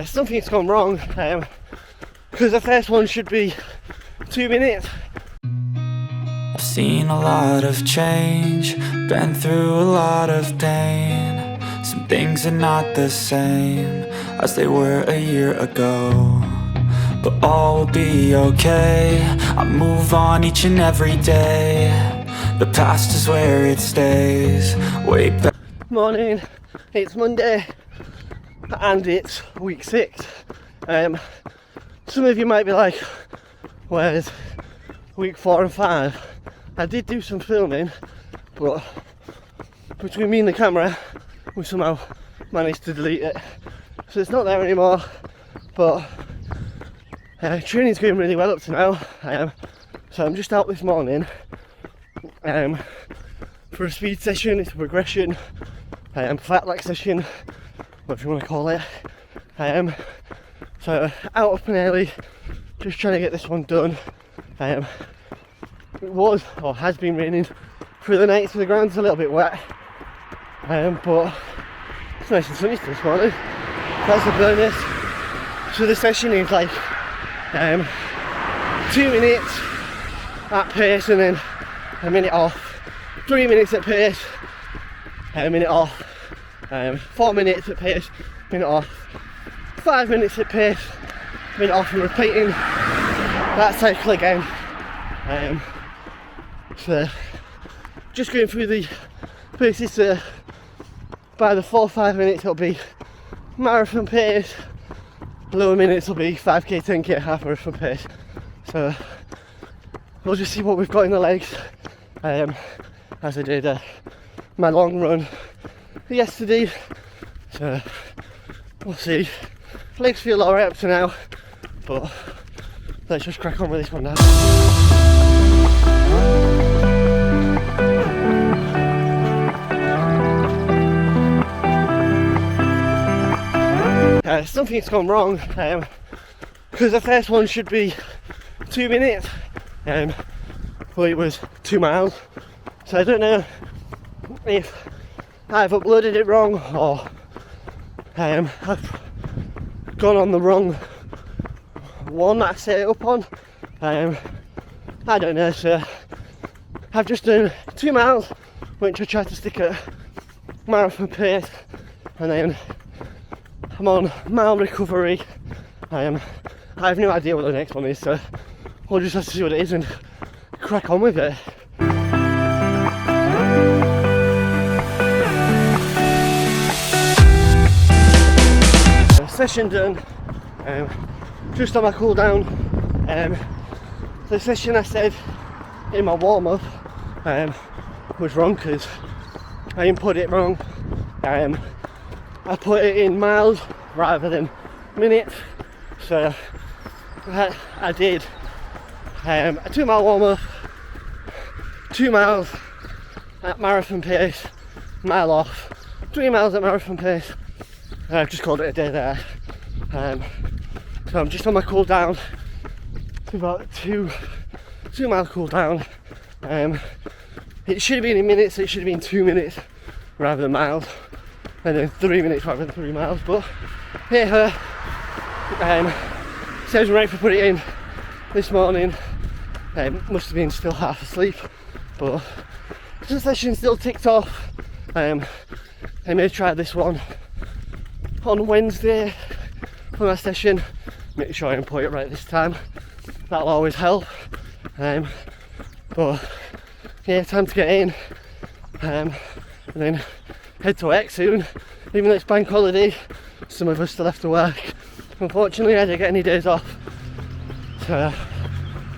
Something's gone wrong because the first one should be 2 minutes. I've seen a lot of change, been through a lot of pain. Some things are not the same as they were a year ago, but all will be okay. I move on each and every day. The past is where it stays. Way back. Morning, it's Monday and it's week 6. Some of you might be like, where's week 4 and 5? I did do some filming, but between me and the camera we somehow managed to delete it, so it's not there anymore. But training's going really well up to now, so I'm just out this morning for a speed session. It's a progression, flat leg session, whatever you want to call it. So out up and early, just trying to get this one done. It was, or has been, raining through the night, so the ground's a little bit wet, but it's nice and sunny this morning. That's a bonus. So the session is like 2 minutes at pace and then a minute off, 3 minutes at pace, a minute off, 4 minutes at pace, minute off, 5 minutes at pace, minute off, and repeating that cycle again. So just going through the paces, so by the 4 or 5 minutes it'll be marathon pace, lower minutes will be 5k, 10k, half marathon pace. So we'll just see what we've got in the legs, as I did my long run yesterday. So we'll see. Legs feel alright up to now, but let's just crack on with this one now. Something's gone wrong because the first one should be 2 minutes, but it was 2 miles. So I don't know if I've uploaded it wrong or I've gone on the wrong one that I set it up on. I don't know. So I've just done 2 miles, which I tried to stick at marathon pace, and then I'm on mile recovery. I have no idea what the next one is, so we'll just have to see what it is and crack on with it. Session done, just on my cool down. The session I said in my warm up was wrong because I input it wrong. I put it in miles rather than minutes, so I did a 2 mile warm up, 2 miles at marathon pace, mile off, 3 miles at marathon pace. I've just called it a day there. So I'm just on my cool down, about 2 mile cool down. It should have been in minutes, it should have been 2 minutes rather than miles, and then 3 minutes rather than 3 miles, but here says right for put it in this morning. Must have been still half asleep, but the session still ticked off. I may try this one on Wednesday for my session, make sure I input it right this time, that'll always help. But yeah, time to get in, and then head to work soon. Even though it's bank holiday, some of us still have to work. Unfortunately, I didn't get any days off, so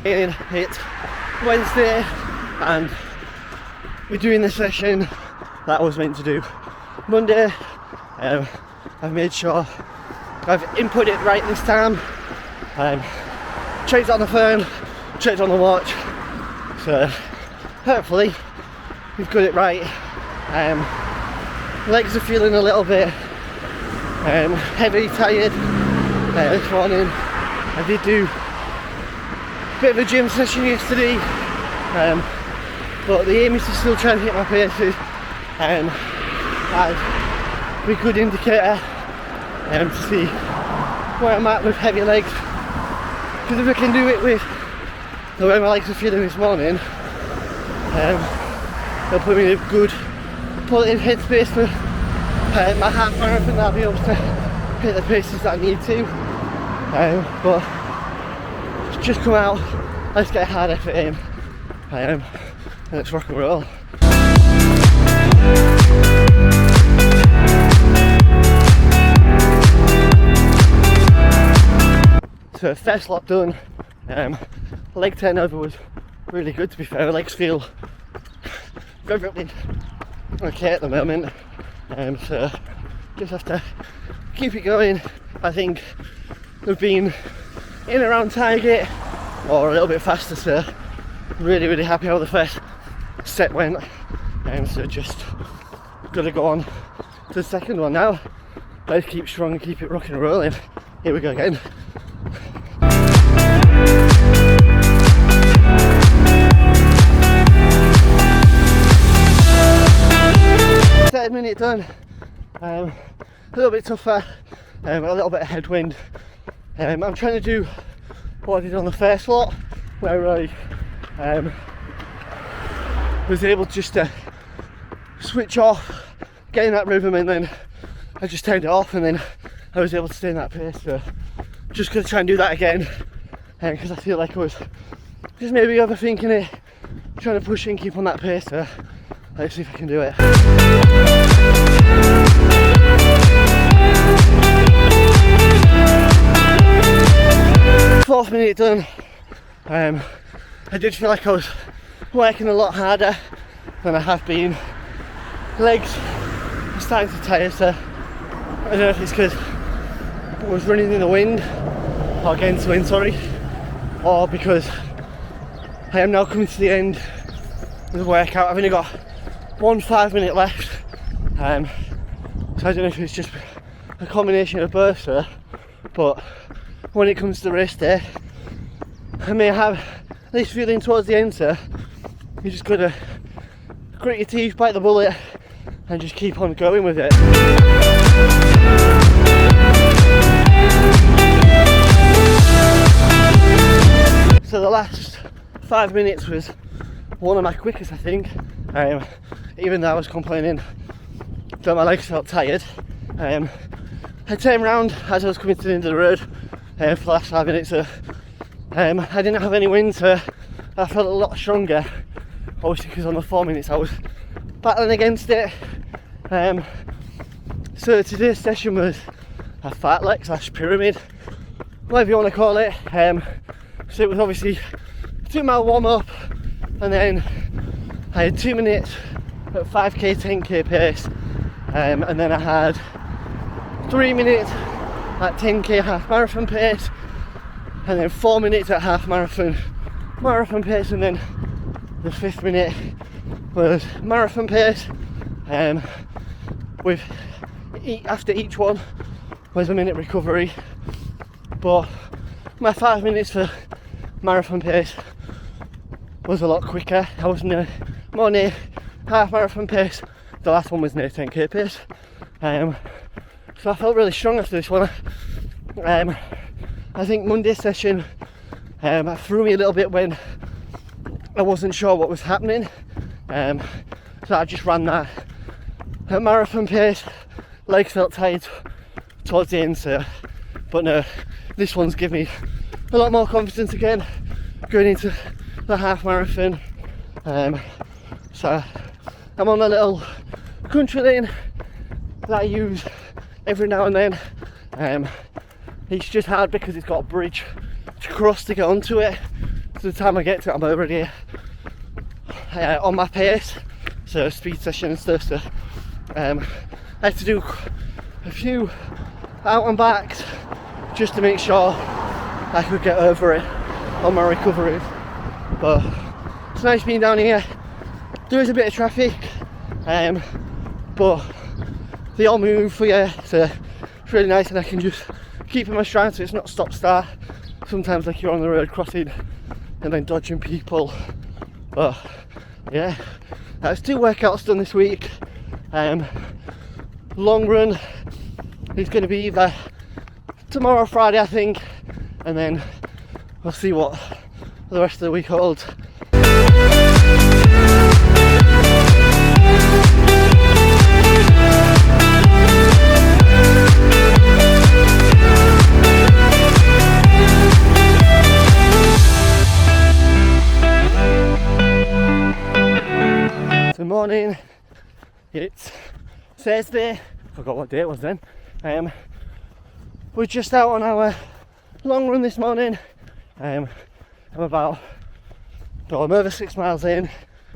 it's Wednesday and we're doing the session that I was meant to do Monday. I've made sure I've input it right this time. Checked on the phone, checked on the watch, so hopefully we've got it right. Legs are feeling a little bit heavy, tired this morning. I did do a bit of a gym session yesterday, but the aim is to still try and hit my paces, as a good indicator to see where I'm at with heavy legs, because if I can do it with the way my legs are feeling this morning, it'll put me in a good positive headspace for my half marathon, that I'll be able to hit the paces that I need to. But it's just come out, let's get a hard effort in, and let's rock and roll. So first lot done. Leg turnover was really good, to be fair. Legs feel very okay at the moment, so just have to keep it going. I think we've been in around target or a little bit faster, so really happy how the first set went, so just gotta go on to the second one now. Let's keep strong and keep it rocking and rolling. Here we go again. Third minute done. A little bit tougher, a little bit of headwind. I'm trying to do what I did on the first lot, where I was able just to switch off, get in that rhythm, and then I just turned it off, and then I was able to stay in that pace. So just gonna try and do that again, because I feel like I was just maybe overthinking it, trying to push and keep on that pace. So let's see if I can do it. Fourth minute done. I did feel like I was working a lot harder than I have been. Legs are starting to tire, so I don't know if it's because I was running in the wind, or against the wind, sorry, or because I am now coming to the end of the workout. I've only got 1 5-minute left, so I don't know if it's just a combination of both, but when it comes to the race day, I may have this feeling towards the end, so you just gotta grit your teeth, bite the bullet, and just keep on going with it. So the last 5 minutes was one of my quickest, I think, even though I was complaining that my legs felt tired. I turned around as I was coming to the end of the road for the last 5 minutes, so I didn't have any wind, so I felt a lot stronger, obviously because on the 4 minutes I was battling against it. So today's session was a fartlek / pyramid, whatever you want to call it. So it was obviously a 2-mile warm up, and then I had 2 minutes at 5k 10k pace, and then I had 3 minutes at 10k half marathon pace, and then 4 minutes at half marathon pace, and then the 5th minute was marathon pace, with after each one was a minute recovery. But my 5 minutes for marathon pace was a lot quicker. I was more near half marathon pace. The last one was near 10k pace, so I felt really strong after this one. I think Monday's session threw me a little bit when I wasn't sure what was happening, so I just ran that at marathon pace. Legs felt tired towards the end, so, but no, this one's given me a lot more confidence again going into the half marathon. So I'm on a little country lane that I use every now and then. It's just hard because it's got a bridge to cross to get onto it. So the time I get to it, I'm already on my pace, so speed session and stuff. So I had to do a few out and backs just to make sure I could get over it on my recovery. But it's nice being down here. There is a bit of traffic, but they all move for you, so it's really nice, and I can just keep in my stride, so it's not stop start. Sometimes like you're on the road crossing and then dodging people. But yeah, that's 2 workouts done this week. Long run is going to be either tomorrow, Friday, I think, and then we'll see what the rest of the week holds. Good morning, it's Thursday, forgot what day it was then. We're just out on our long run this morning. I'm over 6 miles in.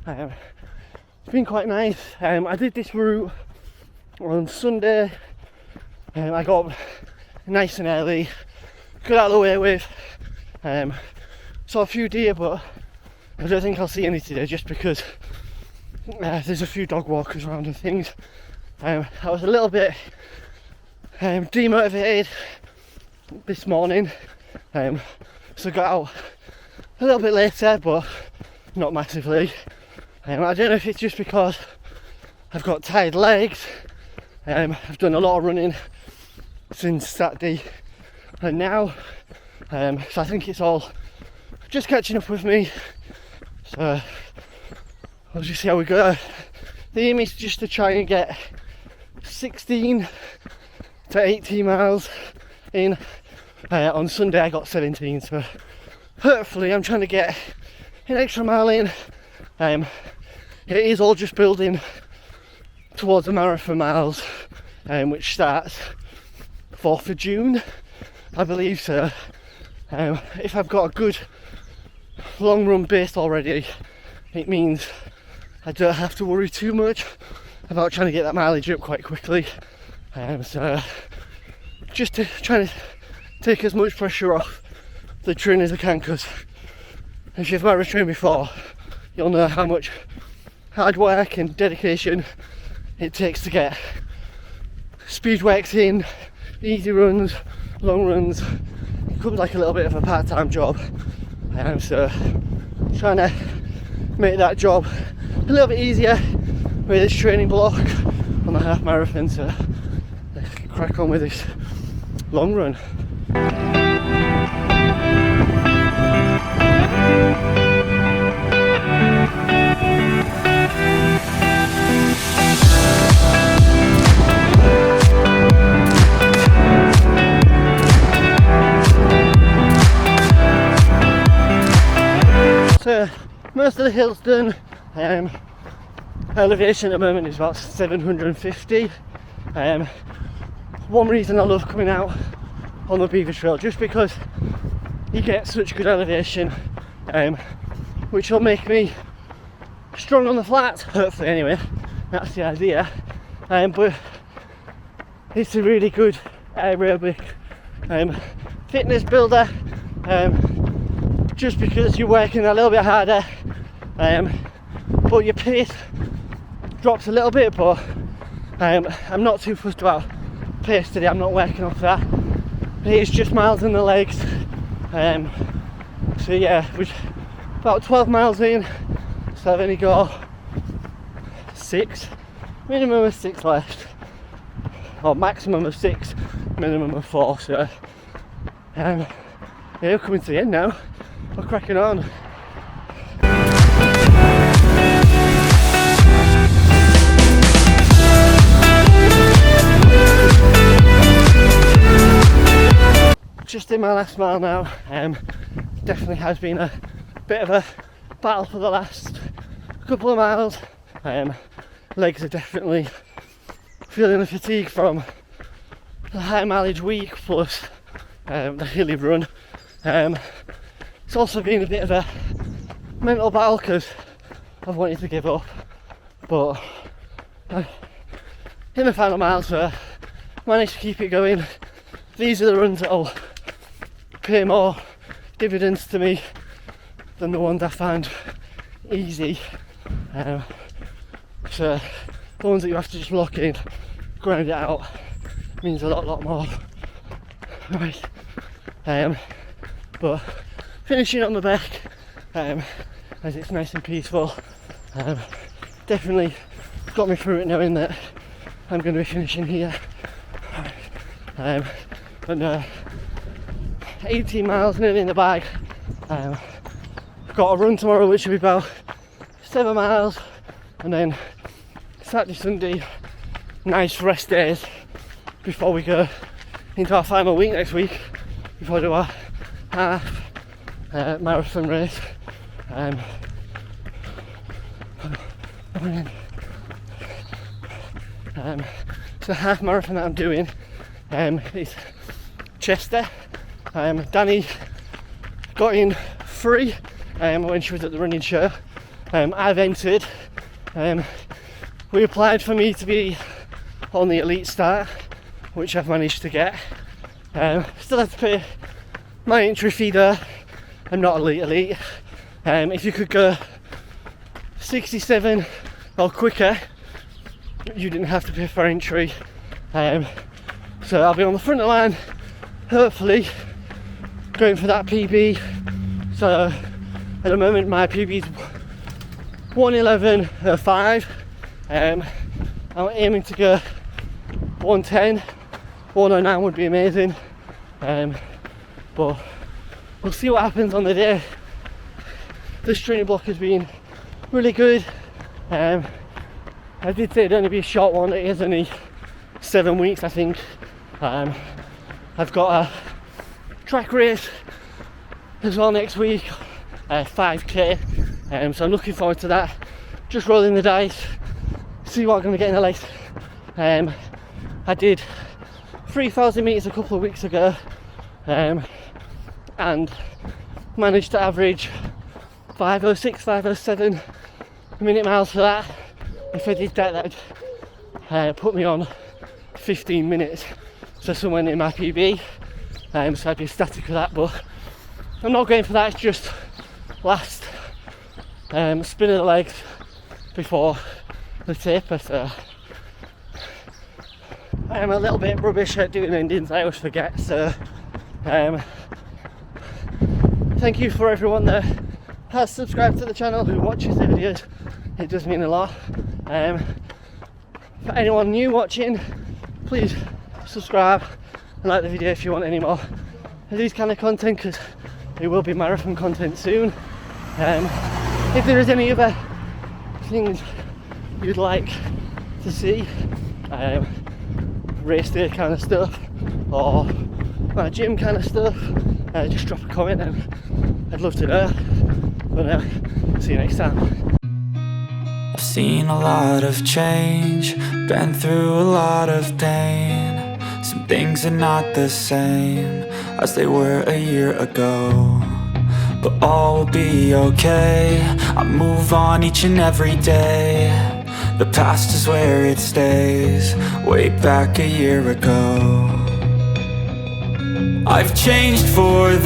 It's been quite nice. I did this route on Sunday. I got up nice and early, got out of the way with. Saw a few deer, but I don't think I'll see any today just because there's a few dog walkers around and things. I was a little bit demotivated this morning, so got out a little bit later, but not massively. I don't know if it's just because I've got tired legs. I've done a lot of running since Saturday and now, so I think it's all just catching up with me. So we'll just see how we go. The aim is just to try and get 16 to 18 miles in. On Sunday I got 17, so hopefully I'm trying to get an extra mile in. It is all just building towards the marathon miles, which starts 4th of June, I believe. So if I've got a good long run base already, it means I don't have to worry too much about trying to get that mileage up quite quickly. So just to try to take as much pressure off the train as I can, because if you've ever trained before, you'll know how much hard work and dedication it takes to get speed works in, easy runs, long runs. It becomes like a little bit of a part-time job. So trying to make that job a little bit easier with this training block on the half marathon, so let's crack on with this long run. So most of the hill's done. Elevation at the moment is about 750. One reason I love coming out on the Beaver Trail, just because you get such good elevation, which will make me strong on the flats, hopefully anyway, that's the idea. But it's a really good aerobic fitness builder, just because you're working a little bit harder, but your pace drops a little bit. But I'm not too fussed about pace today. I'm not working off that. It's just miles in the legs. So yeah, we're about 12 miles in, so I've only got 6, minimum of 6 left, or maximum of 6, minimum of 4. So yeah, we're coming to the end now. We're cracking on. Just in my last mile now. Definitely has been a bit of a battle for the last couple of miles. Legs are definitely feeling the fatigue from the high mileage week plus the hilly run. It's also been a bit of a mental battle because I've wanted to give up, but in the final miles I managed to keep it going. These are the runs that'll pay more dividends to me than the ones I find easy. So the ones that you have to just lock in, grind it out, means a lot more. Right. But finishing on the back, as it's nice and peaceful, definitely got me through it knowing that I'm going to be finishing here. But no, 18 miles nearly in the bag. I've got a run tomorrow which will be about 7 miles, and then Saturday, Sunday, nice rest days before we go into our final week next week, before we do our half marathon race. So half marathon that I'm doing is Chester. Danny got in free when she was at the running show. I've entered. We applied for me to be on the elite start, which I've managed to get. Still have to pay my entry fee there. I'm not elite. If you could go 67 or quicker, you didn't have to pay for entry. So I'll be on the front of the line, hopefully going for that PB. So at the moment my PB is 1:11:05. I'm aiming to go 1:10. 1:09 would be amazing, but we'll see what happens on the day. This training block has been really good. I did say it'd only be a short one. It is only 7 weeks, I think. I've got a track race as well next week, 5k, so I'm looking forward to that. Just rolling the dice, see what I'm going to get in the race. I did 3,000 metres a couple of weeks ago, and managed to average 5:06, 5:07 minute miles for that. If I did that, that'd put me on 15 minutes, so somewhere near my PB. So I'd be ecstatic with that, but I'm not going for that. It's just last spin of the legs before the taper. So I am a little bit rubbish at doing endings, I always forget. So thank you for everyone that has subscribed to the channel, who watches the videos. It does mean a lot. For anyone new watching, please subscribe and like the video if you want any more of these kind of content, because it will be marathon content soon. If there is any other things you'd like to see, race day kind of stuff or my gym kind of stuff, just drop a comment and I'd love to know. But see you next time. I've seen a lot of change, been through a lot of pain. Some things are not the same as they were a year ago, but all will be okay. I move on each and every day. The past is where it stays, way back a year ago. I've changed for